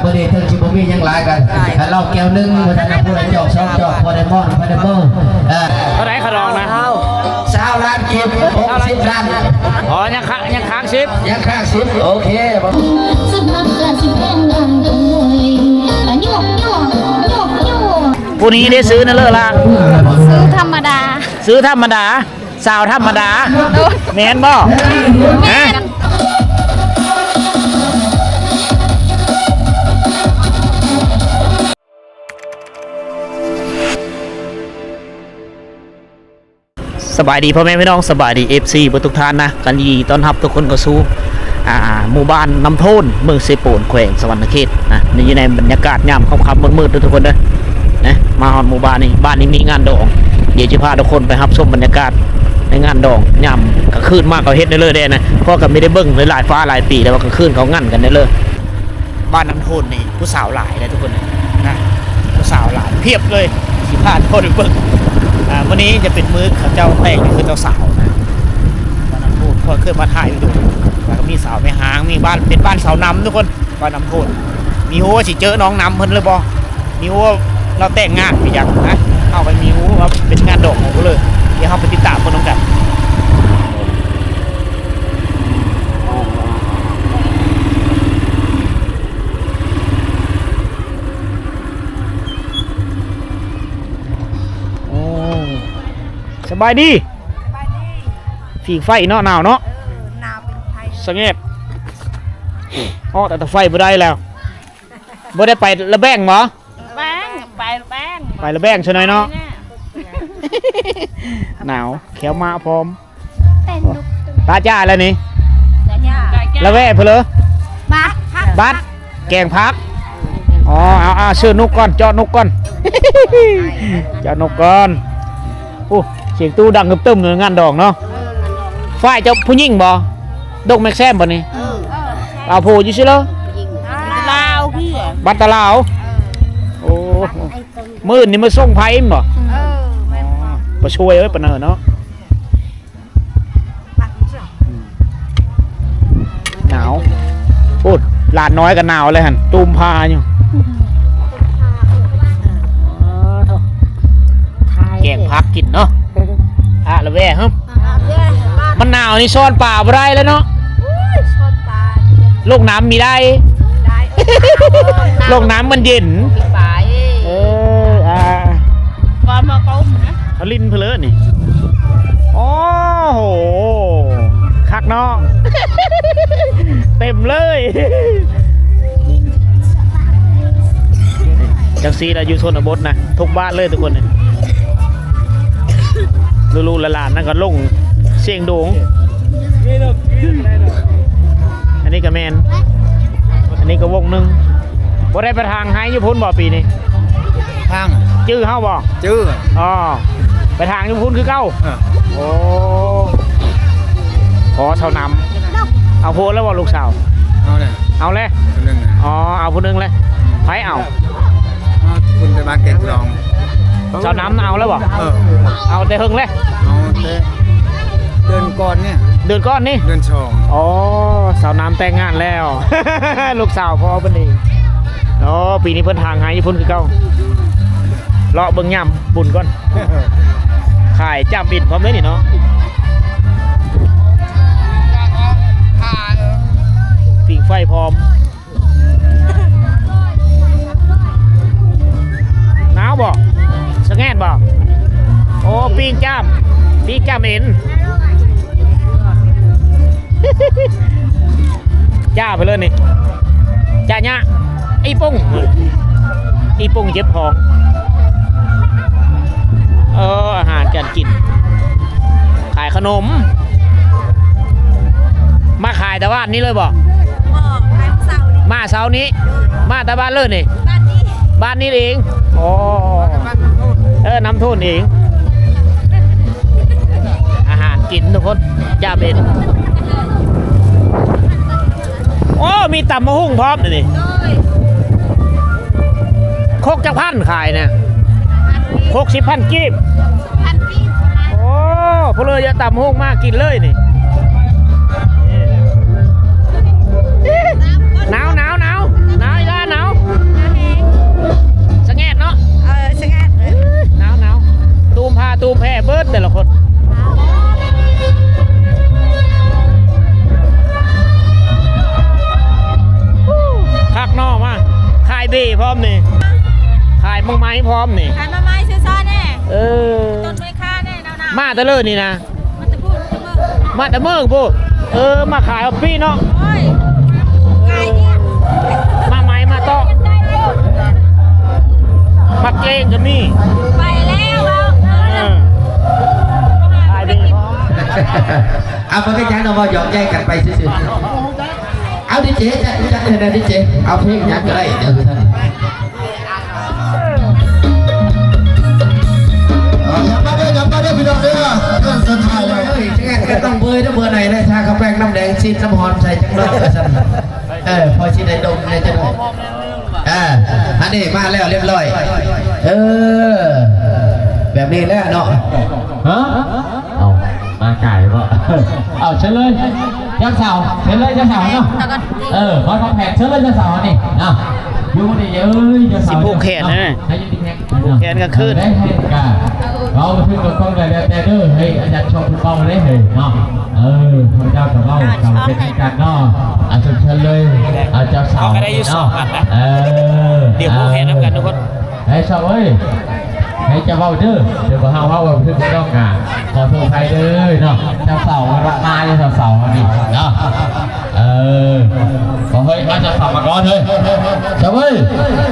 เบอร์เดย์เทิงชิบุมียังหลายกันเราแก้วนึงวันนั้นพูดจอก2 จอกพอได้มอนพอได้เบอร์เท่าไหร่ขรองนะ20 ล้านกิน60 ล้านอ๋อยังค้าง10ยังค้าง10โอเคผู้นี้ได้ซื้อนั่นเลยล่ะซื้อธรรมดาสาวธรรมดาแมนบ่ฮะสบายดีพ่อแม่พี่น้องสบายดี FC ทุกท่านนะกันยีต้อนรับทุกคนก็สู้หมู่บ้านน้ำโทนเมืองเซโปนแขวงสวรรณเขตนะนี่ในบรรยากาศยามค่ำๆมืดๆทุกคนนะมาหมู่บ้านนี้มีงานดองเดี๋ยวจะพาทุกคนไปรับชมบรรยากาศในงานดองยามกลางคืนมากเขาเฮ็ดได้เลยนะเพราะกับไม่ได้เบิ้งหลายฟ้าหลายปีแล้วว่ากลางคืนเขางั้นกันได้เลยบ้านน้ำโทนนี่ผู้สาวหลายเลยทุกคนนะผู้สาวหลายเพียบเลยสิพาทุกคนไปเบิ้งวันนี้จะเป็นมื้อเขาเจ้าแต่งนี่คือเจ้าสาวนะบ้านน้ำโทนพอเคยมาถ่ายดูแล้วก็มีสาวไม่หางมีบ้านเป็นบ้านสาวนำทุกคนบ้านน้ำโทนมีหัวสิเจอน้องน้ำเพิ่นเลยบ่มีหัวเราแต่งงานไปยังนะเข้าไปมีหัวว่าเป็นงานดอกของเขาเลยเดี๋ยวเขาไปติดตามคนน้องกันสบายดีฝีไฟเนาะหนาวเนาะหนาวเป็นไฟสงบอ๋อแต่ไฟไม่ได้แล้วไม่ได้ไประแบงเหรอไประแบงใช่ไหมเนาะหนาวแขวมาพร้อมตาจ้าอะไรนี่ระแวะเพลอบัดแกงพักอ๋อเอาชื่อนุกก่อนเจาะนุกก่อนเจาะนุกก่อนโอ้เสียงตู้ดังตึ้มเลยงานดองเนาะฝ่ายเจ้าผู้หญิงบ่ดกแม็กแซมบ่นี่เอาโพอยู่ใช่เหรอลาวพี่บัตรลาวโอ้มื่นนี่มาส่งไพ่บ่มาช่วยเอ้ยปะเนอเนาะหนาวพูดหลานน้อยกันหนาวเลยหันตูมพาอยู่แกงพักกินเนาะละแว่ครับมันหนาวนี่ซ่อนป่าบ่ได้แล้วเนาะโลกน้ำมีได้โลกน้ำมันเย็นก่อนมาก้มนะเขาลิ้นเพลินนี่โอ้โหคักเนาะเต็มเลยจังซีเราอยู่โซนบดนะทุกบ้านเลยทุกคนเนี่ยลูกหลานนั่นก็ลงเสียงโด่งอันนี้ก็แมนอันนี้ก็วงหนึ่งบ่ได้ไปทางไฮยุพุนบ่ปีนี้ทางจื้อเฮาบ่จื้ออ๋อไปทางยุพุนคือเก้าโอ้ขอชาวนำเอาโพแล้วบ่ลูกสาวเอาเลยอ๋อเอาผู้นึงเลยไผเอาคุณไปบ้านแกงกรองชาวน้ำเอาแล้วบ่เอาแต่หึงเลยเอาแต่เดือนก่อนเนี่ยเดือนก้อนนี่เดือนชองอ๋อสาวน้ำแต่งงานแล้วลูกสาวพ่อเป็นเองอ๋อปีนี้เพิ่นทางหายญี่ปุ่นคือเก่าเลาะเบิ่งย่ำบุญก่อนขายจ้ำบิดพร้อมเลยนี่เนาะปิ่งไฟพร้อมหนาวบ่สแงนบ่โอ้ปิ่งจ้ำเอ็นจ้าไปเลยนี่จ้าเนี่ยไอ้ปุ้งเจ็บท้องอาหารการกินขายขนมมาขายแต่ว่านี้เลยบ่มาเสาร์นี้มาแต่บ้านเลยนี่บ้านนี้เองอ๋อน้ำท่วมเองอาหารกินทุกคนจ้าเป็นโอ้มีตำมะฮุ่งพร้อมเลยนี่โคกจักพันขายเนี่ยโคก10,000 กีบโอ้พวกเลยจะตำมะฮุ่งมากกินเลยนี่หนาวอีกแล้วหนาว เบ้พร้อมนี่ขายมังไม้พร้อมนี่ ขายมาไม้ซื้อซ่อแน่ เออ ต้นไม้ค่าแน่หนาว มาแตะเลิศนี่นะ ๆมันจะพูดจะเมื่อ มาแต่เมืองพูมาขายออฟฟี่เนาะ โอ้ยไก่เนี่ย มาไม้มาโต๊ะ ได้แล้ว มาเก้งกันนี่ ไปแล้วเรา ขายเบ้พร้อม เอามันก็ยังเราหยอกใจกันไปซื่อๆเอาดิเจจัดเลยนะดิเจเอาเพลงยังก็ได้เดี๋ยวท่านอย่ามาได้พี่น้องเด้อเพื่อนสนายเลย เฮ้ยแกต้องเบยนะเบอร์ไหนนะชากาแฟน้ำแดงซีนน้ำฮอนใส่จังเลยพอชีได้ดมเลยจะได้อันนี้มาแล้วเรียบร้อยแบบนี้แล้วเนาะฮะเอามาไก่ป่ะเอาเชิญเลยยักษ์สาวเชิญเลยยักษ์สาวเนาะขอทำแผนเชิญเลยยักษ์สาวนี่เอาอยู่ดีเอ้ยยักษ์สาว สิผูกแขนนะผูกแขนกันขึ้น ได้ให้กันเราขึ้นกับกล้องเลยแต่เด้อเฮ้ยอาจารย์ชมคุณเป้าได้เฮ้ยเนาะพระเจ้ากับเรากับเป็นการเนาะอาจารย์เชิญเลยอาจารย์สาว ก็ได้อยู่สองอันนะ เดี๋ยวผูกแขนน้ำกันทุกคน ให้สาวเอ้ยให้จะเว้าเด้อเดี๋ยวเขาว่าขึ้นกับกล้องงานขอโทษใครเด้อเนาะเจ้าสาวมามาเจ้าสาวมาดิเนาะขอเฮ้ยอาจารย์สาวมาก่อนเฮ้ยสาวเอ้ย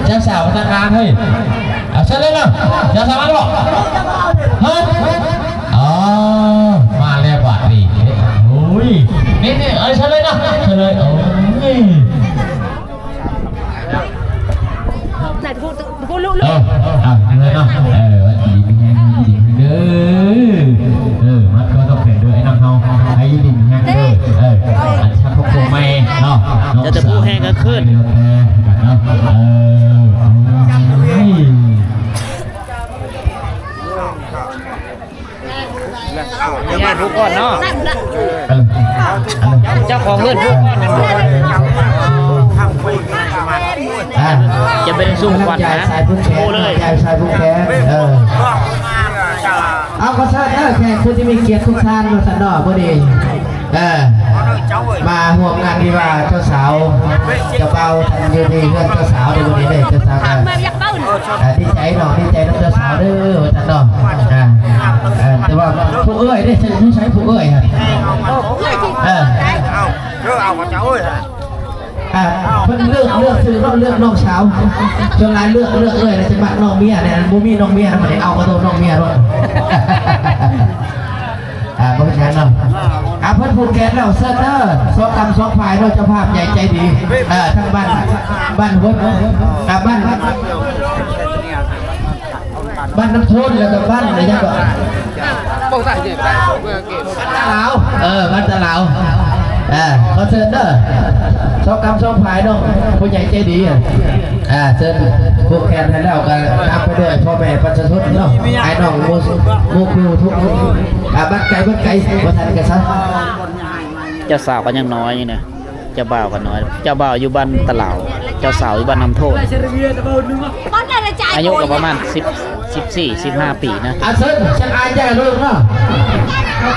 เจ้าสาวมาทำงานเฮ้ยเอาเชิญเลยนะเจ้าสาวมาด้วยฮะมาแล้วว่ะนี่โอ้ยนี่เชิญเลยนะเชิญเลยโอ้ย ไหนพูดลูก เลยเนาะวันดีเป็นไงดีเด้อมัดก็ต้องเปลี่ยนด้วยไอ้น้องเฮาไอ้ดินแห้งเด้ออันชักพวกตัวไม่เนาะกันเนาะญาติทุกคนเนาะเจ้าของเงินทุกคนจะเป็นสุ่มควันนะโอ้เลย ยายชายผู้แก่เอาขอทราบแขกผู้ที่มีเกียรติทุกท่านมาสันดอกพอดีมาห่วงงานดีว่าเจ้าสาวเจ้าเบาทันยืนดีเพื่อนเจ้าสาวในวันนี้เลยเจ้าสาวกันดีใจหน่อยดีใจน้องเจ้าสาวเด้อทันดอกแต่ว่าผู้เอ้ยได้ใช้ผู้เอ้ยฮะเพิ่งเลือกซื้อเลือกน้องสาวจนรายเลือกเอ้ยแล้วจะมาน้องเมียเนี่ยบูมี่น้องเมียมันได้เอากระโดดน้องเมียด้วยเพราะฉะนั้นเนาะเพิ่นผูกแขนเราเสื้อเนอร์สองกำสองฝ่ายเราเจ้าภาพใหญ่ใจดีทั้งบ้านหัวบ้านน้ำทุนแล้วก็บ้านอะไรอย่างเงี้ยบ้านตะเหลาบ้านตะเหลาขอเชิญเด้อสองกำสองฝ่ายน้องผู้ใหญ่ใจดีเชิญผูกแขนให้แล้วก็ทำไปด้วยพ่อแม่ประชาชนเนาะไอ้น้องโมคิวทุกบ้านไก่มาทันกันซะ เจ้าสาวก็ยังน้อยอยู่เนี่ยเจ้าบ่าวก็น้อยเจ้าบ่าวอยู่บ้านตะเหลาเจ้าสาวอยู่บ้านน้ำโทษอายุก็ประมาณ14-15 ปีนะ เชิญฉันอายใจลูกเนาะ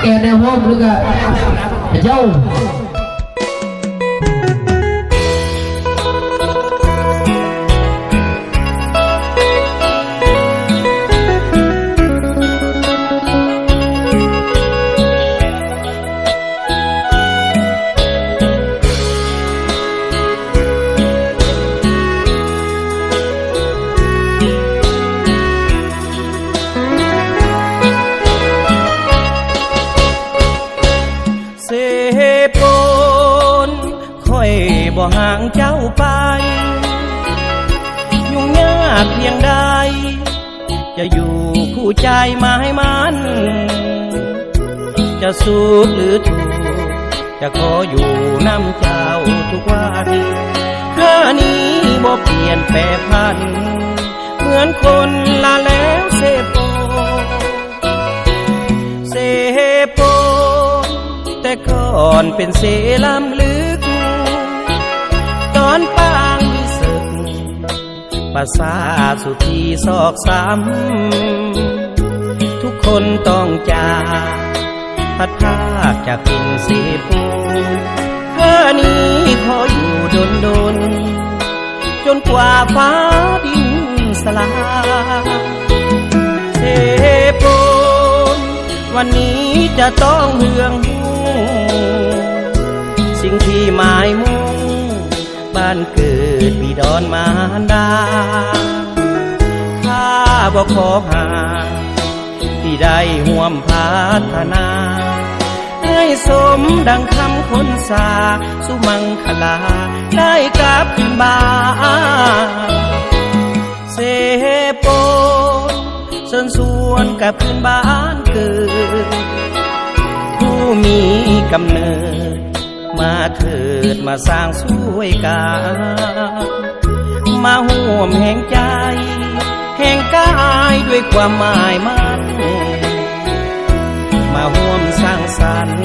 แกในห้องหรือก็เจ้า บ่ห่างเจ้าไปยุ่งยากเพียงใดจะอยู่คู่ใจมาให้มันจะสุขหรือทุกข์จะขออยู่น้ำเจ้าทุกวันข้านี้บ่เปลี่ยนแปรพันเหมือนคนลาแล้วเสโปแต่ก่อนเป็นเสล้ำลึกตอนปางมีศึกภาษาสุธีซอกซ้ำทุกคนต้องจากพัดพากจากกินเสปูข้านี้ขออยู่ดน จนกว่าฟ้าดินสลายเสพนวันนี้จะต้องเหืองหูสิ่งที่หมายมุ่งบ้านเกิดบิดรมารดาข้าบ่ขอหาที่ได้ห่วมพัฒนาให้สมดังคำคนสาสุมังคลาได้กลับขึ้นบ้านเสปนเชิญชวนกลับขึ้นบ้านเกิดผู้มีกำเนิดมาเถิดมาสร้างสวยกันมาห่วมแห่งใจแห่งกายด้วยความหมายมั่นมาห่วมสร้างสรรค์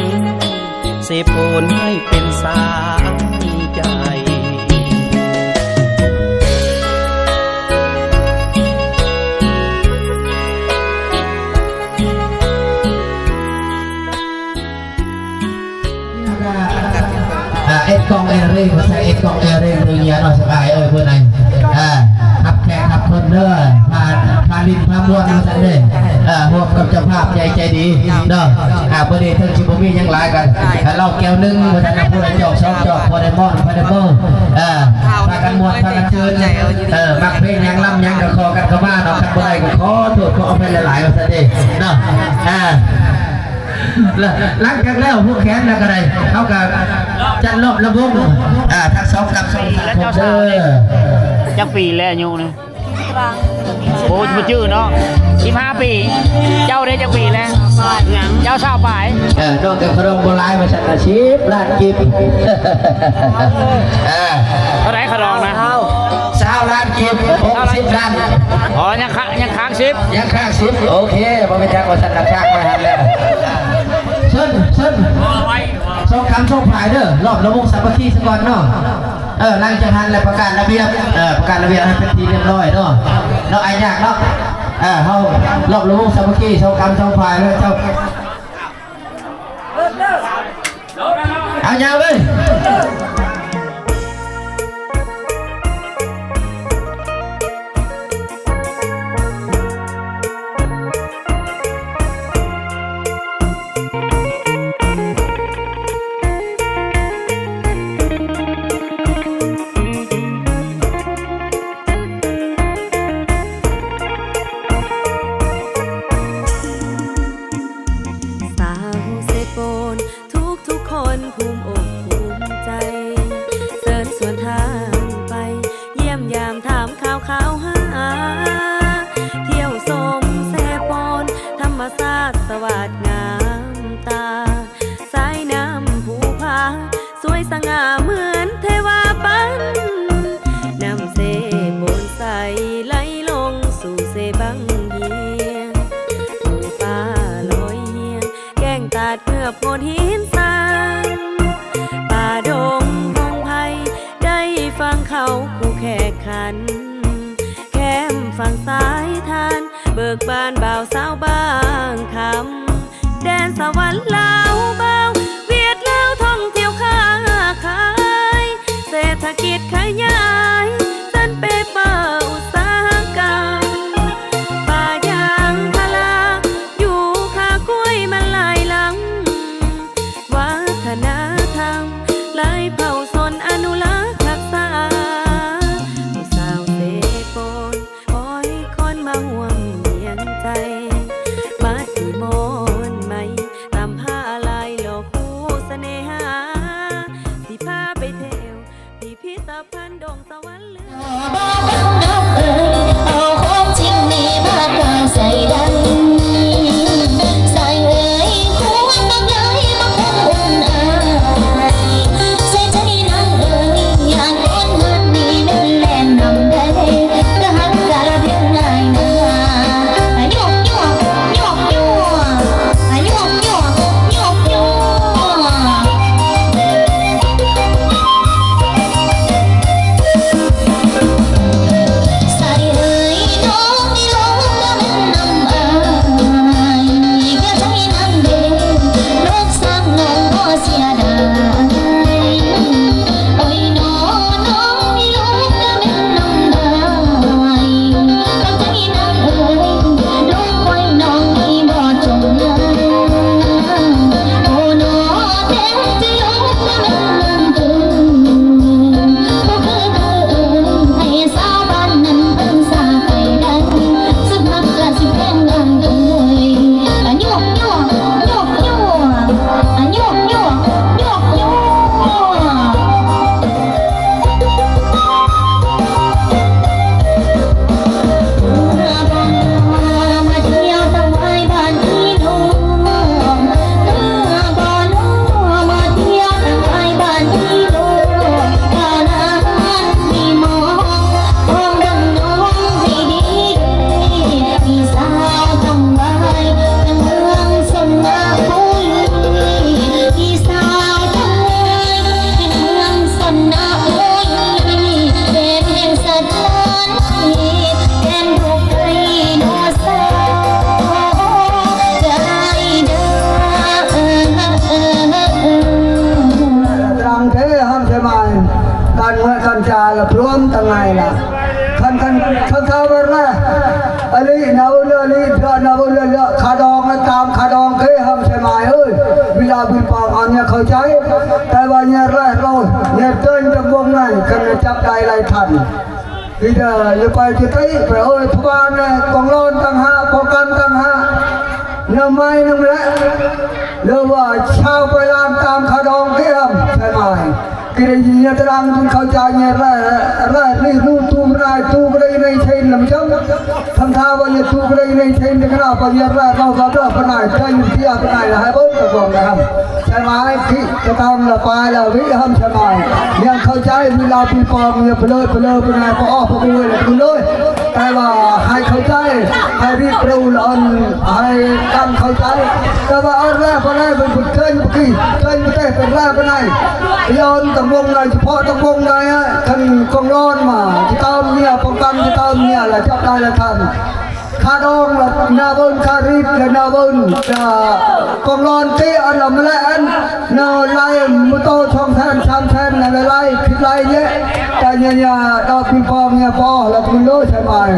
เสพโอนให้เป็นสายใจเอ็ดกองเอริ่งภาษาเอ็ดกองเอริ่งตัวเยอะหน่อยสบายเพื่อนไหนขับแขกขับคนเด้อพาลินพาม้วนมาสั่นเลยพวกกับเจ้าภาพใจดีเด้อเพื่อนเด็กทั้งชิบุมียังหลายกันเราแก้วนึงภาษาหน้าพูดจอก2 จอกพอได้มอนพอได้เบอร์พากันม้วนพากันเชิญมักเพลงยังล่ำยังกระคอกันเข้ามาเนาะกันบ่ได้ก็ขอโทษขอเอาไปหลายๆภาษาเด็กเนาะหลังจากแล้วพวกแขนแล้วก็ได้เขาก็จัดรอบระบบทั้งสองกับสองผมเด้อ จักปีแล้วอายุนี่โอ้ยชื่อเนาะ15 ปีเจ้าได้จักปีแล้วเจ้าสาวปลายนอกจากพระองค์โบราณมาชันอาชีพลาดกิบเท่าไหร่ขรองนะ20 ล้านกิบ60 ล้านอ๋อยังค้าง10ยังค้าง10โอเคบ่เป็นจังว่าชันค้างไว้หันแล้วเชิญส่งคำส่งผายเด้อรอบระวงสามัคคีซะก่อนเนาะหลังจากนั้นแล้วประกาศระเบียบให้เป็นที่เรียบร้อยเนาะไอ้ยากเนาะเฮารอบระวงสามัคคีส่งคำส่งผายแล้วเจ้าเอายาวเลยเมื่อโพนหินสานป่าดงพงไพได้ฟังเขาคู่แขกขันแคมฝั่งซ้ายทานเบิกบานบ่าวสาวบางคำแดนสวรรค์ลาวเบาเวียดลาวท่องเที่ยวค้าขายเศรษฐกิจขยายสันเปเปอร์อุตสาหกรรมป่ายางพาราอยู่คากล้วยมันหลายหลังวัฒนธรรมหลายเผ่าชนอนุรักษ์รักษาผู้สาวเสโปนคอยคนมาห่วงเมียนใจมาที่มอนไหมตามผ้าลายหลอก ngày là khăn thao ra ali nào ali nào khá đòn cái hầm xe mài ơi vì là bị phòng anh nhà khởi cháy tại bao nhà ra rồi nhà trên trong vùng này cần chấp tay lại thành bây giờ như vậy thì thấy phải ơi thua ban này còn lon tăng hạ còn căn tăng hạ năm mai năm lẽ đâu mà sao phải làm tam khá đòn cái hầm xe mài cái này gì ta đang khởi cháy nhà ra đi lu tu cái này thêm làm chấm thằng thao bao nhiêu tu cái này thêm cái nào bao nhiêu ra đâu có được cái này trên kia cái này là 24 cái vòng này hầm xe mài khi cái con là bài là vĩ hầm xe mài nhưng khởi cháy vì là bị phòng như bơ cái này có ốp cái người là cứ lôi cái là hai khởi cháy hai đi đâu là hai căn khởi cháy cái là ăn ra cái này mình trên cái ra cái này giờ tầm vùng này tầm vùng này thành con lon mà chỉ tao như con cam chỉ tao như là chấp đây là thành khá đông là na vôn khá rít là na vôn con lon kia anh làm lại anh nào lại mô tô trong thân là lại thịt lại nhé tại nhà đào pin phong nhà po là pin đôi xe mài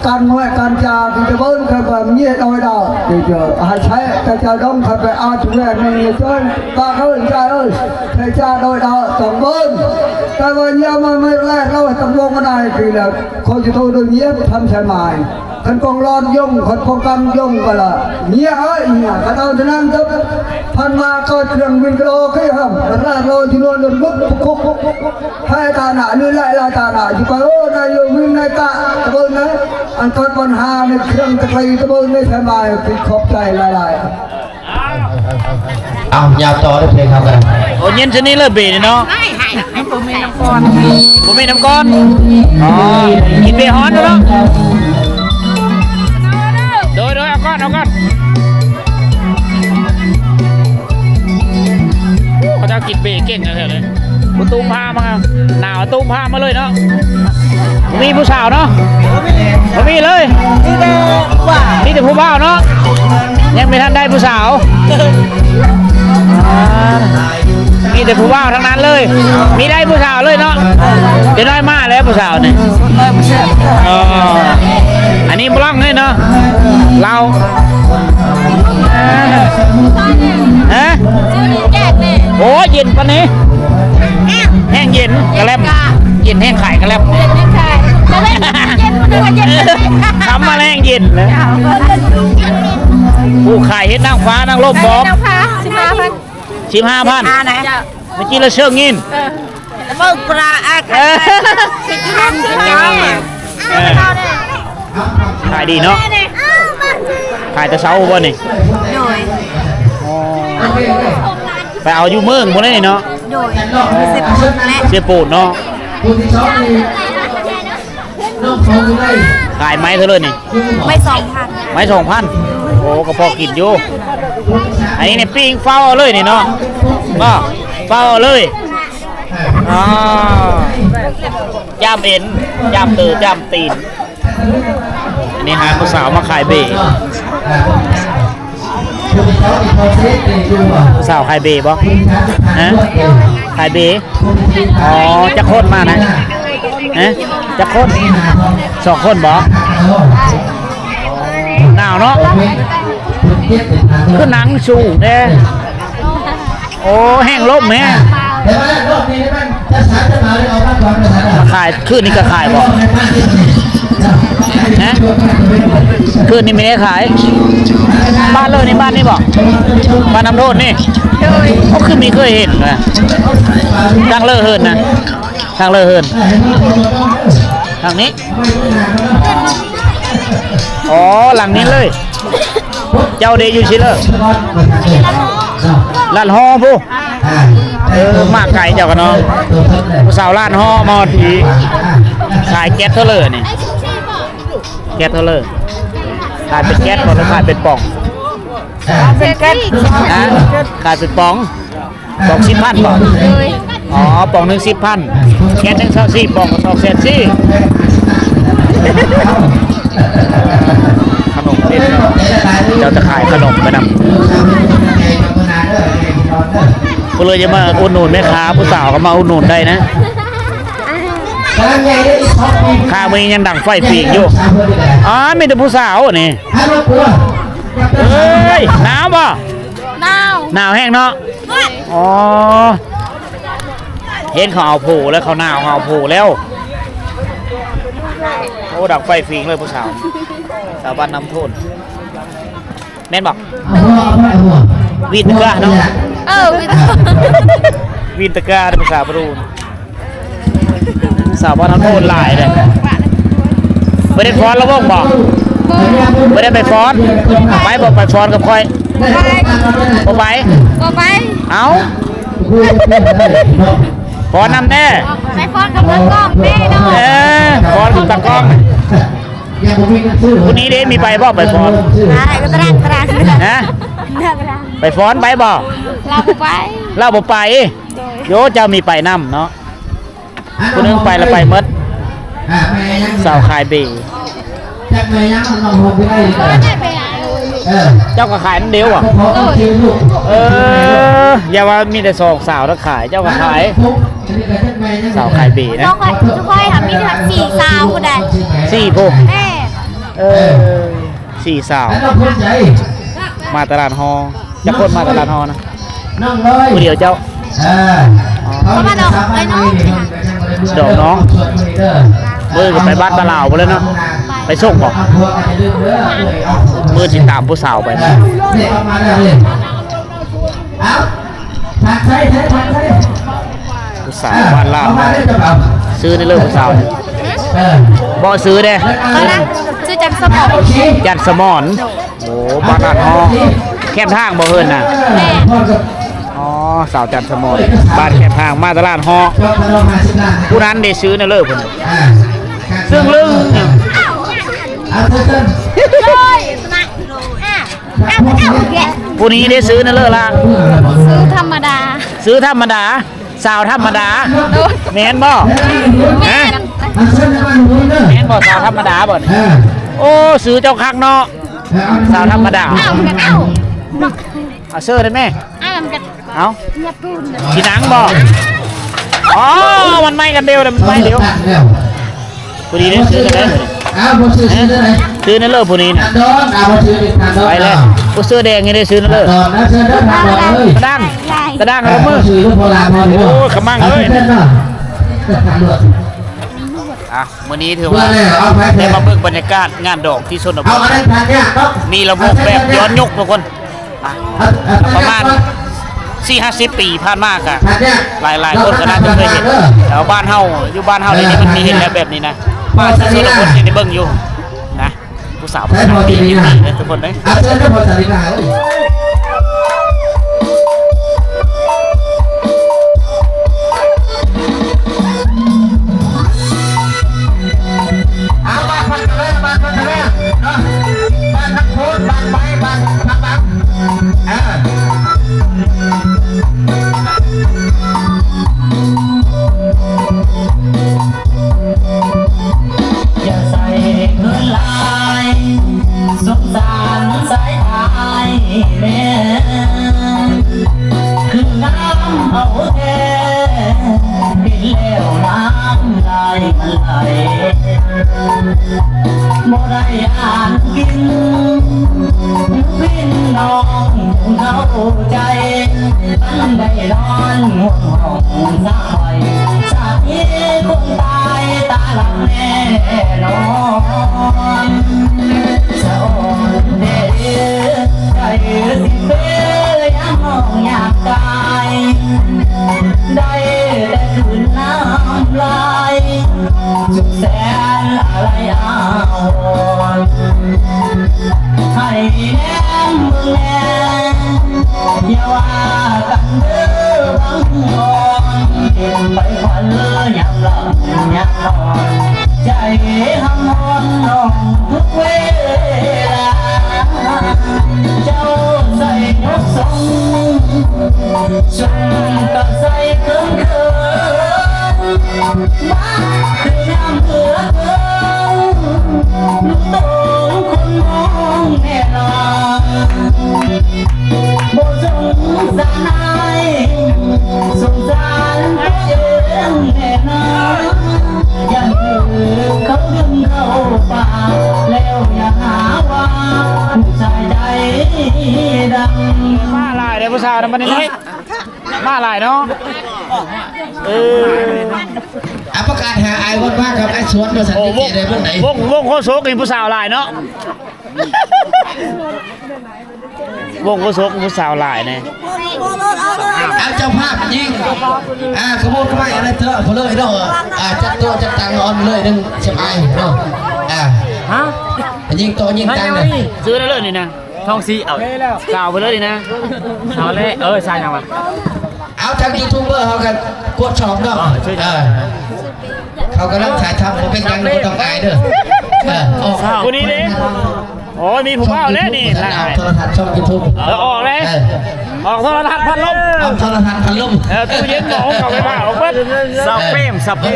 can ngoại can trà thì cái vốn phải bằng nhẹ đôi đầu thì giờ hai xe cái cha đông phải phải ao chúng này này chơi ba ơi trai ơi thầy cha đôi đầu tổng vốn cái vốn nhà mà mới lại đâu tổng vốn cái này thì là không chỉ thôi đôi nhiếp thăm xe màiคนกองร้อนยงคนกองกำยงก็ละเนี่ยเอ้ยเนี่ยกระเตาจะนั่งทับพันมาก็เครื่องบินกระโดดขึ้นห้องกระโดดที่นวลลุกคุกให้ตาหนานี่ไล่ตาหนาที่ไปโอ้นายโยมินนายตะตะบนนะอันตอนปัญหาในเครื่องตะไคร้ตะบนในสบายติดขอบใจหลายเอายาวต่อได้เพลงครับกัน โอ้เย็นชนิดเลยเบนเนาะผมมีน้ำก้อนอ๋อกินเบฮ้อนแล้วโดยเอาก้อนเขาจะกินเบเก่งนะเถอะเลยตุ้มผ้ามาหนาวตุ้มผ้ามาเลยเนาะมีผู้สาวเนาะมีเลยมีแต่ผู้บ่าวเนาะยังไม่ทันได้ผู้สาวมีแต่ผู้บ่าวทั้งนั้นเลยมีได้ผู้สาวเลยเนาะจะน้อยมากแล้วผู้สาวเนี่ยอันนี้บล็อกเลยเนาะเราฮะโอ้เย็นปะนี้แห้งเย็นกระแลมเย็นแห้งไข่กระแลมทำมาแรงเย็นเลยผู้ขายเห็ดนางฟ้านางลมบอม15,000เมื่อกี้เราเชื่องินเบิกปลาขายดีเนาะขายแต่เช้าวันนี้ไปเอาอยู่เมืองบนนี้เนาะเสียปูดเนาะขายไม้เท่าเลยนี่ไม้ 2,000โอ้ก็พอกินอยู่อันนี้เนี่ยปิ้งเฝ้าเลยนี่เนาะก็เฝ้าเลยย่ามเอ็นย่ามตือย่ามตีนอันนี้หาผู้สาวมาขายเบผู้สาวขายเบบ่ฮะขายเบอ๋อจะโคตรมากนะฮะจะโคตร2 คนบ่หนาวเนาะคือหนังสูงเด้โอ้แห้งลมแม่ขายคืนนี้ก็ขายบ่ฮะคืนนี้ไม่ได้ขายบ้านเลยนี่บ้านนี่บ่บ้านน้ำโทษนี่เขาคือมีเคยเห็นนะทางเลอะเฮินนะทางเลอะเฮินทางนี้อ๋อหลังนี้เลยเจ้าเดยูชิเลอร์ลานฮอผู้มากไก่เจ้ากันเนาะผู้สาวลานฮอมาทีขายแก๊สเท่าเลยนี่แก๊สเท่าเลยขายเป็นแก๊สหรือขายเป็นป่องเป็นแก๊สขายเป็นป่อง10,000ป่องอ๋อป่อง1 10,000แก๊ส1 24ป่องก็2 4,000ขนมเป็นเจ้าจะขายขนมไปนำก็เลยจะมาอุดหนุนแม่ค้าผู้สาวก็มาอุดหนุนได้นะ การใหญ่ได้อีก2 ปี ข้ามือยังดังไฟปีกอยู่อ๋อมีแต่ผู้สาวนี่ ให้รถกลัว เอ้ยหนาวป่ะ หนาว หนาวแห้งเนาะอ๋อเห็นเขาเอาผูแล้วเขาหนาวเขาเอาผูแล้วโอ้ดังไฟปีกเลยผู้สาวสาวบ้านน้ำโทนแม่นบอก เอาหัว วีนตะกร้าเนาะ วิท วีนตะกร้าเป็นภาษาบรูนสาวบ้านน้ำโทนหลายเลยไม่ได้ฟ้อนแล้วบ้างบอกไม่ได้ไปฟ้อนไปบอกไปฟ้อนกับคอยบอกไป บ่ไป เอาฟ้อนนำแน่ ไปฟ้อนกับเพื่อนกล้องแม่เนาะ ฟ้อนกับตากล้องคนนี้เด้มีไปบอกไปฟ้อน ไปก็ตรังนะเลิกแล้ว ไปฟ้อนไปบอก เราบ่ไป เล่าบอกไปโยเจ้ามีไปนำเนาะคนนึงไปแล้วไปมดสาวขายเบ จากไหนยังมันลงไปได้ ได้ไปไหน เจ้าก็ขายนั่นเดียวอ่ะอย่าว่ามีแต่สองสาวแล้วขายเจ้าก็ขายสาวขายเบนะ ต้องคอยทุกคนค่ะมีทั้ง4 สาวคนใด 4 พวก แม่ 4 สาว แล้วเราพูดใจ มาตลาดฮอจะคนมาตลาดฮอนะ น้องเลย ผู้เดียวเจ้า ดอกน้องมือก็ไปบ้านตะลาวไปแล้วเนาะไปส่งบอกมือติดตามผู้สาวไป เนี่ยเอามาแล้วเลยเอาถักใส่ถักใส่ ผู้สาวบ้านลาว เอามาได้จะแบบ ซื้อในเรื่องผู้สาวบ่ซื้อเด้ เขานะชื่อจันสมอง ยันสมอนโอ้บ้านลาดฮอแคบทางบ่เฮินน่ะอ๋อสาวจันทร์สมอนบ้านแคบทางมาตลาดฮอผู้นั้นได้ซื้อในเลิกพุ่นซึ่งลึง เอาเส้น เลยมาแกะ ผู้นี้ได้ซื้อในเลิกละ ซื้อธรรมดา ซื้อธรรมดาสาวธรรมดาแม่นบ่ฮะ เอาเส้นมันหัวเนอะ แม่นบ่สาวธรรมดาบ่นี่โอ้ซื้อเจ้าคักเนาะสาวธรรมดา เอากันเอา เอาเสื้อได้ไหม เอากัน เอา อย่าปูน สีหนังบ่อ๋อมันไม่กันเดียวมันไม่เดียวผู้นี้ได้ซื้อกันได้ เอาบนซื้อได้ไหม ซื้อในเลิกผู้นี้น่ะ ทานดอนเอาบนซื้อดิทานดอน ไปเลยผู้เสื้อแดงนี่ได้ซื้อในเลิก ดอนนะเชิญเด้อทานดอนเลย กระด้างกระด้างอะไรมือ ซื้อลูกโบราณพอดี โอ้ขมังเลย เส้นเนาะทานดอน อ่ะวันนี้ถือ เพื่อ ว่า เลยเอาไป ได้มาเบิ่งบรรยากาศงานดอกที่ชนบ เอา ท อะไรทานเนี่ยต้อง มีระบบแบบย้อนยุคทุกคนอ่ะประมาณ 4-50 ปีผ่านมากอะ ทานเนี่ย หลายคนก็น่าจะเคยเห็นแถวบ้านเฮาอยู่บ้านเฮาในนี้มันมีเห็นแล้วแบบนี้นะบ้านที่ชนบทที่ได้เบิ่งอยู่นะผู้สาวผู้ชายดีนะทุกคนเลย เอาเชิญเด้อพอสาริกาเอ้ยเอาบ้านพันกันเลยบ้านพันกันเลยเนาะบ้านนักโทษบ้านไปบ้านพักบังอย่าใส่เงินลายสงสารสายตายแม่คือน้ำเอาแท้เห็นแล้วน้ำลายมันไหลบ่ได้อ่านกินวินน้องเข้าใจมันได้นอนห่วงห้องสายชาตินี้คนตายตาลังแน่นอนสะอ่อนเด้อใจสิเป้ยังมองอยากตายได้แต่คืนน้ำลายสุดแสนอะไรอ้าวให้แนมมึงแน่อย่าว่ากันเด้อบางอ่อนเก็บไปฝันยามหลับยามนอนใจห้ำนอนน้องทุกเวลาเจ้าใส่ยกทรงชมก็ใส่เกินเกินมาคือยามเบื่อเกินลูกต้องคนมองแน่นอนบ่สงสารนายสงสารตัวเองแน่นอน นะมันนี่มาหลายเนาะประกาศหาไอ้วัดว่ากับไอ้สวนโดยสันติเกตได้พวกไหน วงโคโซกผู้สาวหลายเนาะวงโคโซกผู้สาวหลายเนี่ย เอาเจ้าภาพยิงขโมยเข้าไปอะไรเถอะพอเลยเนาะจัดตัวจัดตังออนเลยนึงสบายเนาะฮะยิงตัวยิงตังเลย ซื้อได้เลยนี่นะทองซีเอาสาวไปเลยนี่นะสาวเลยใช่ยังวะเอาทางยูทูบเบอร์เขากันกดชอบเนาะเขากำลังถ่ายทำผมเป็นยังไม่ต้องอายเด้อคนนี้ดิโอ้ยมีผมเอาแล้วนี่โทรทัศน์ช่องยูทูบออกเลยออกโทรทัศน์พัดลมเอาโทรทัศน์พัดลมตู้เย็นหมองเอาไปบ้าออกเบิ้ลซับเป้มซับเป้ม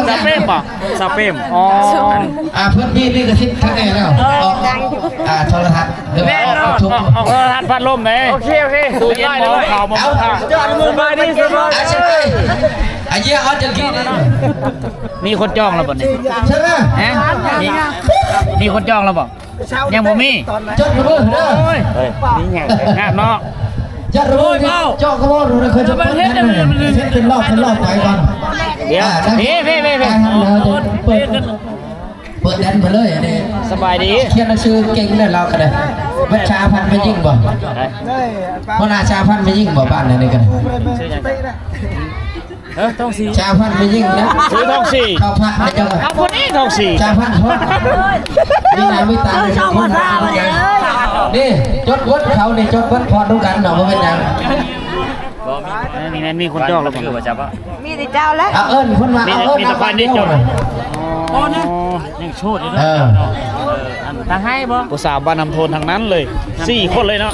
ซับเป้มป่ะซับเป้มอ๋อเพื่อนพี่นี่กระชิดข้างในแล้วออกโทรทัศน์เดี๋ยวออกโทรทัศน์พัดลมเลยโอเคตู้เย็นหมองข่าวมองข่าวสบายดีสบายใช่ไหมไอ้เหี้ยเอาจังกี้มีคนจ้องแล้วบ่เนี่ยใช่ไหมมีคนจ้องแล้วบ่ยังบ่มีจัดระเบิดเด้อนี่ไงงามเนาะจัดระเบิดเจาะกระบอกดูนะเคยจะเปิดกันเลยเช็ดเป็นรอบไปก่อนเดี๋ยวเปิดแดนไปเลยอันนี้สบายดีเขียนหนังสือเก่งเลยเรากันเลยวัชชาพันธ์ไม่ยิ่งบ่พนาชาพันธ์ไม่ยิ่งบ่บ้านนี่กันต้องสีชาพันธ์ไม่ยิ่งนะซื้อต้องสีเขาพันไม่จังเอาคนนี้ต้องสีชาพันธ์ทอดนี่ไหนไม่ตายเลยคนนี่จดวัดเขานี่จดวัดพอดูกันหน่อยว่าเป็นยังนี่นั่นมีคนจ้องแล้วผมว่าจับอ่ะมีแต่เจ้าแล้วเอิญคนมามีแต่คนนี่จ้องอ๋อนี่โชดเลยทางให้บ่ผู้สาวบ้านนำโทนทางนั้นเลย4 คนเลยเนาะ